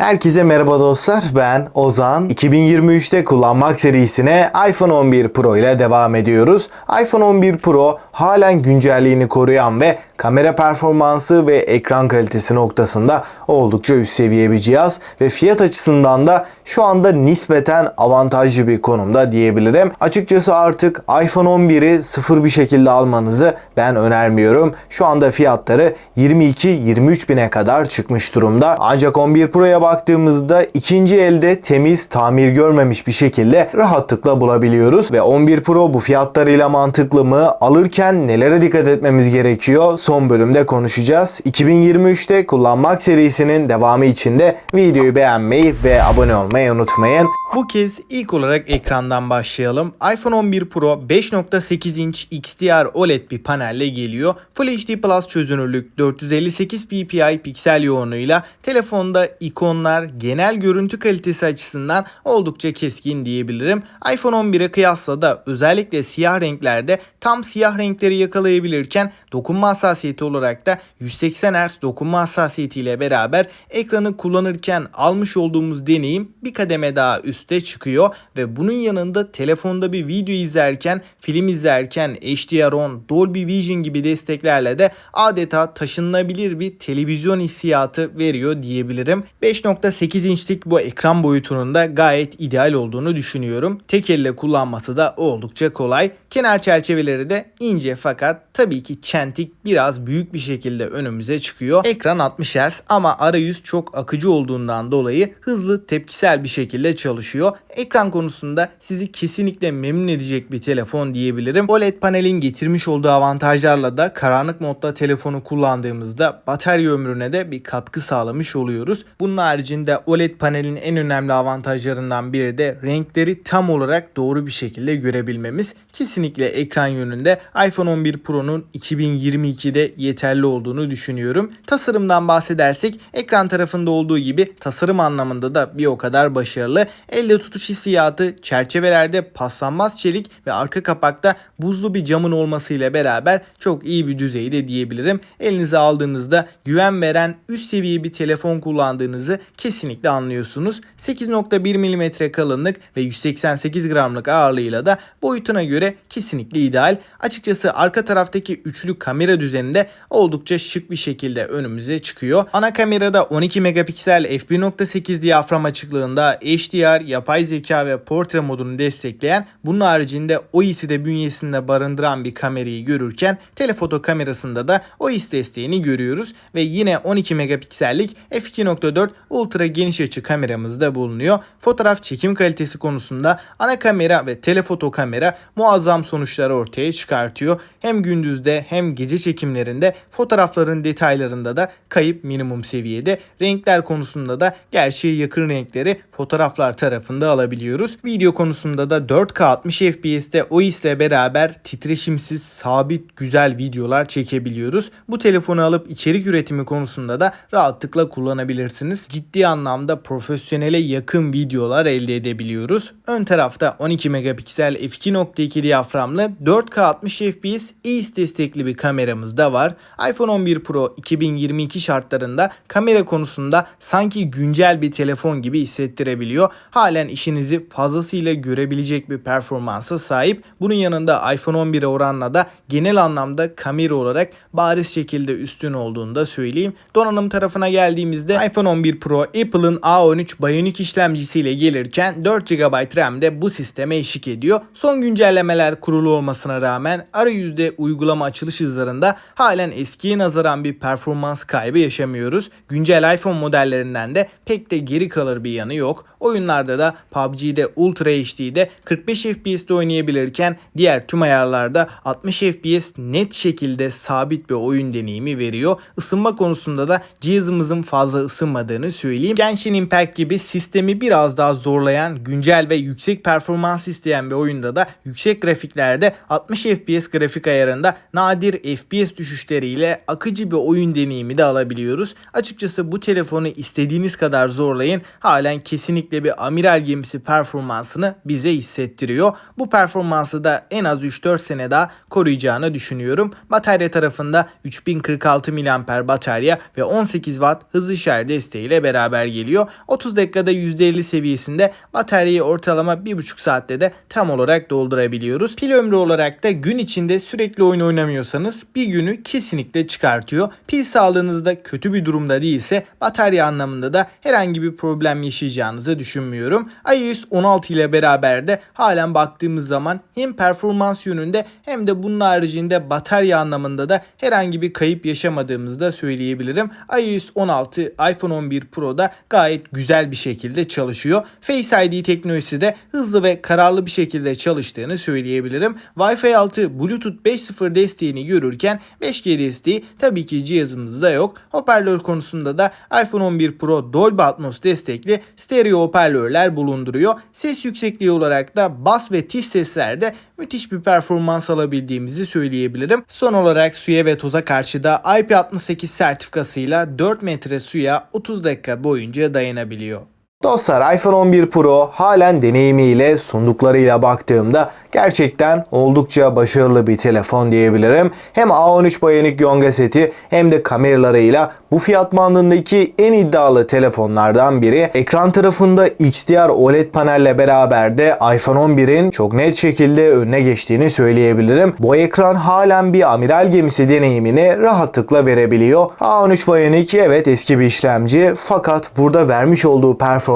Herkese merhaba dostlar, ben Ozan. 2023'te kullanmak serisine iPhone 11 Pro ile devam ediyoruz. iPhone 11 Pro halen güncelliğini koruyan ve kamera performansı ve ekran kalitesi noktasında oldukça üst seviye bir cihaz ve fiyat açısından da şu anda nispeten avantajlı bir konumda diyebilirim. Açıkçası artık iPhone 11'i sıfır bir şekilde almanızı ben önermiyorum. Şu anda fiyatları 22-23 bine kadar çıkmış durumda. Ancak 11 Pro'ya baktığımızda ikinci elde temiz, tamir görmemiş bir şekilde rahatlıkla bulabiliyoruz. Ve 11 Pro bu fiyatlarıyla mantıklı mı? Alırken nelere dikkat etmemiz gerekiyor? Son bölümde konuşacağız. 2023'te kullanmak serisinin devamı için de videoyu beğenmeyi ve abone olmayı unutmayın. Bu kez ilk olarak ekrandan başlayalım. iPhone 11 Pro 5.8 inç XDR OLED bir panelle geliyor. Full HD Plus çözünürlük, 458 ppi piksel yoğunluğuyla telefonda ikonlar, genel görüntü kalitesi açısından oldukça keskin diyebilirim. iPhone 11'e kıyasla da özellikle siyah renklerde tam siyah renkleri yakalayabilirken dokunma hassasiyeti olarak da 180 Hz dokunma hassasiyetiyle beraber ekranı kullanırken almış olduğumuz deneyim bir kademe daha üste çıkıyor ve bunun yanında telefonda bir video izlerken, film izlerken HDR10, Dolby Vision gibi desteklerle de adeta taşınabilir bir televizyon hissiyatı veriyor diyebilirim. 5.8 inçlik bu ekran boyutunun da gayet ideal olduğunu düşünüyorum. Tek elle kullanması da oldukça kolay. Kenar çerçeveleri de ince fakat tabii ki çentik biraz büyük bir şekilde önümüze çıkıyor. Ekran 60 Hz ama arayüz çok akıcı olduğundan dolayı hızlı, tepkisel bir şekilde çalışıyor. Ekran konusunda sizi kesinlikle memnun edecek bir telefon diyebilirim. OLED panelin getirmiş olduğu avantajlarla da karanlık modda telefonu kullandığımızda batarya ömrüne de bir katkı sağlamış oluyoruz. Bunun haricinde OLED panelin en önemli avantajlarından biri de renkleri tam olarak doğru bir şekilde görebilmemiz. Kesinlikle ekran yönünde iPhone 11 Pro'nun 2022'de yeterli olduğunu düşünüyorum. Tasarımdan bahsedersek ekran tarafında olduğu gibi tasarım anlamında da bir o kadar başarılı. Elle tutuş hissiyatı, çerçevelerde paslanmaz çelik ve arka kapakta buzlu bir camın olmasıyla beraber çok iyi bir düzeyde diyebilirim. Elinize aldığınızda güven veren üst seviye bir telefon kullandığınızı kesinlikle anlıyorsunuz. 8.1 mm kalınlık ve 188 gramlık ağırlığıyla da boyutuna göre kesinlikle ideal. Açıkçası arka taraftaki üçlü kamera düzeninde oldukça şık bir şekilde önümüze çıkıyor. Ana kamerada 12 megapiksel f1.8 diyafram açıklığında HDR, yapay zeka ve portre modunu destekleyen, bunun haricinde OIS'i de bünyesinde barındıran bir kamerayı görürken telefoto kamerasında da OIS desteğini görüyoruz ve yine 12 megapiksellik f2.4 ultra geniş açı kameramız da bulunuyor. Fotoğraf çekim kalitesi konusunda ana kamera ve telefoto kamera muazzam sonuçlar ortaya çıkartıyor. Hem gündüzde hem gece çekimlerinde fotoğrafların detaylarında da kayıp minimum seviyede. Renkler konusunda da gerçeğe yakın renkleri fotoğraflar tarafında alabiliyoruz. Video konusunda da 4K 60 FPS'te OIS ile beraber titreşimsiz, sabit, güzel videolar çekebiliyoruz. Bu telefonu alıp içerik üretimi konusunda da rahatlıkla kullanabilirsiniz. Ciddi anlamda profesyonele yakın videolar elde edebiliyoruz. Ön tarafta 12 megapiksel f2.2 diyaframlı 4K 60 FPS EIS destekli bir kameramız da var. iPhone 11 Pro 2022 şartlarında kamera konusunda sanki güncel bir telefon gibi hissettirebiliyor. Halen işinizi fazlasıyla görebilecek bir performansa sahip. Bunun yanında iPhone 11'e oranla da genel anlamda kamera olarak bariz şekilde üstün olduğunu da söyleyeyim. Donanım tarafına geldiğimizde iPhone 11 Pro Apple'ın A13 Bionic işlemcisiyle gelirken 4 GB RAM de bu sisteme eşlik ediyor. Son güncellemeler kurulu olmasına rağmen arayüzde uygulama açılış hızlarında halen eskiye nazaran bir performans kaybı yaşamıyoruz. Güncel iPhone modellerinden de pek de geri kalır bir yanı yok. Oyunlarda da PUBG'de Ultra HD'de 45 FPS'te oynayabilirken diğer tüm ayarlarda 60 FPS net şekilde sabit bir oyun deneyimi veriyor. Isınma konusunda da cihazımızın fazla ısınmadığını söyleyeyim. Genshin Impact gibi sistemi biraz daha zorlayan, güncel ve yüksek performans isteyen bir oyunda da yüksek grafiklerde 60 FPS grafik ayarında nadir FPS düşüşleriyle akıcı bir oyun deneyimi de alabiliyoruz. Açıkçası bu telefonu istediğiniz kadar zorlayın, halen kesinlikle bir amiral gemisi performansını bize hissettiriyor. Bu performansı da en az 3-4 sene daha koruyacağını düşünüyorum. Batarya tarafında 3046 mAh batarya ve 18 Watt hızlı şarj desteğiyle beraber geliyor. 30 dakikada %50 seviyesinde bataryayı ortalama 1,5 saatte de tam olarak doldurabiliyoruz. Pil ömrü olarak da gün içinde sürekli oyun oynamıyorsanız bir günü kesinlikle çıkartıyor. Pil sağlığınızda kötü bir durumda değilse batarya anlamında da herhangi bir problem yaşayacağınızı düşünmüyorum. iOS 16 ile beraber de halen baktığımız zaman hem performans yönünde hem de bunun haricinde batarya anlamında da herhangi bir kayıp yaşamadığımızı da söyleyebilirim. iOS 16 iPhone 11 Pro'da gayet güzel bir şekilde çalışıyor. Face ID teknolojisi de hızlı ve kararlı bir şekilde çalıştığını söyleyebilirim. Wi-Fi 6 Bluetooth 5.0 desteğini görürken 5G desteği tabii ki cihazımızda yok. Hoparlör konusunda da iPhone 11 Pro Dolby Atmos destekli stereo hoparlörler bulunduruyor. Ses yüksekliği olarak da bas ve tiz seslerde müthiş bir performans alabildiğimizi söyleyebilirim. Son olarak suya ve toza karşı da IP68 sertifikasıyla 4 metre suya 30 dakika boyunca dayanabiliyor. Dostlar, iPhone 11 Pro halen deneyimiyle, sunduklarıyla baktığımda gerçekten oldukça başarılı bir telefon diyebilirim. Hem A13 Bionic Yonga seti hem de kameralarıyla bu fiyat bandındaki en iddialı telefonlardan biri. Ekran tarafında XDR OLED panelle beraber de iPhone 11'in çok net şekilde önüne geçtiğini söyleyebilirim. Bu ekran halen bir amiral gemisi deneyimini rahatlıkla verebiliyor. A13 Bionic evet eski bir işlemci, fakat burada vermiş olduğu performans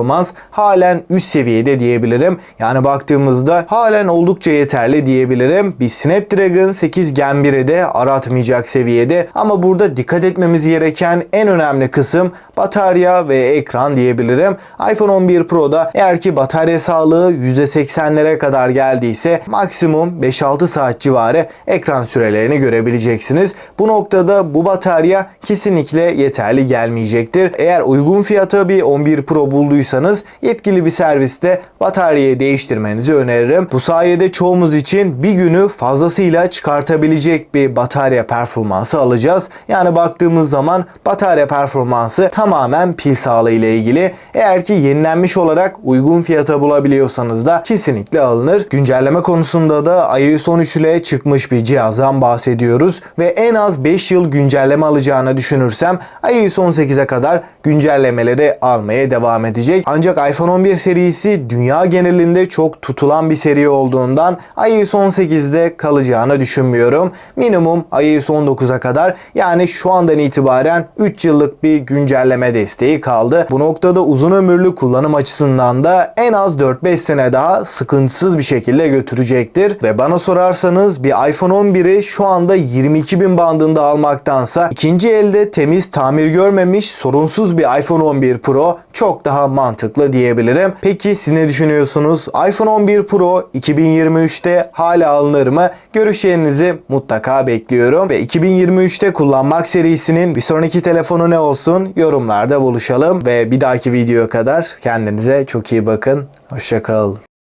halen üst seviyede diyebilirim. Yani baktığımızda halen oldukça yeterli diyebilirim. Bir Snapdragon 8 Gen 1'i de aratmayacak seviyede, ama burada dikkat etmemiz gereken en önemli kısım batarya ve ekran diyebilirim. iPhone 11 Pro'da eğer ki batarya sağlığı %80'lere kadar geldiyse maksimum 5-6 saat civarı ekran sürelerini görebileceksiniz. Bu noktada bu batarya kesinlikle yeterli gelmeyecektir. Eğer uygun fiyata bir 11 Pro bulduysanız yetkili bir serviste bataryayı değiştirmenizi öneririm. Bu sayede çoğumuz için bir günü fazlasıyla çıkartabilecek bir batarya performansı alacağız. Yani baktığımız zaman batarya performansı tamamen pil sağlığı ile ilgili. Eğer ki yenilenmiş olarak uygun fiyata bulabiliyorsanız da kesinlikle alınır. Güncelleme konusunda da iOS 13 ile çıkmış bir cihazdan bahsediyoruz ve en az 5 yıl güncelleme alacağını düşünürsem iOS 18'e kadar güncellemeleri almaya devam edecek. Ancak iPhone 11 serisi dünya genelinde çok tutulan bir seri olduğundan iOS 18'de kalacağını düşünmüyorum. Minimum iOS 19'a kadar, yani şu andan itibaren 3 yıllık bir güncelleme desteği kaldı. Bu noktada uzun ömürlü kullanım açısından da en az 4-5 sene daha sıkıntısız bir şekilde götürecektir. Ve bana sorarsanız bir iPhone 11'i şu anda 22.000 bandında almaktansa ikinci elde temiz, tamir görmemiş, sorunsuz bir iPhone 11 Pro çok daha mantıklı diyebilirim. Peki siz ne düşünüyorsunuz? iPhone 11 Pro 2023'te hala alınır mı? Görüşlerinizi mutlaka bekliyorum. Ve 2023'te kullanmak serisinin bir sonraki telefonu ne olsun? Yorumlarda buluşalım. Ve bir dahaki videoya kadar kendinize çok iyi bakın. Hoşça kalın.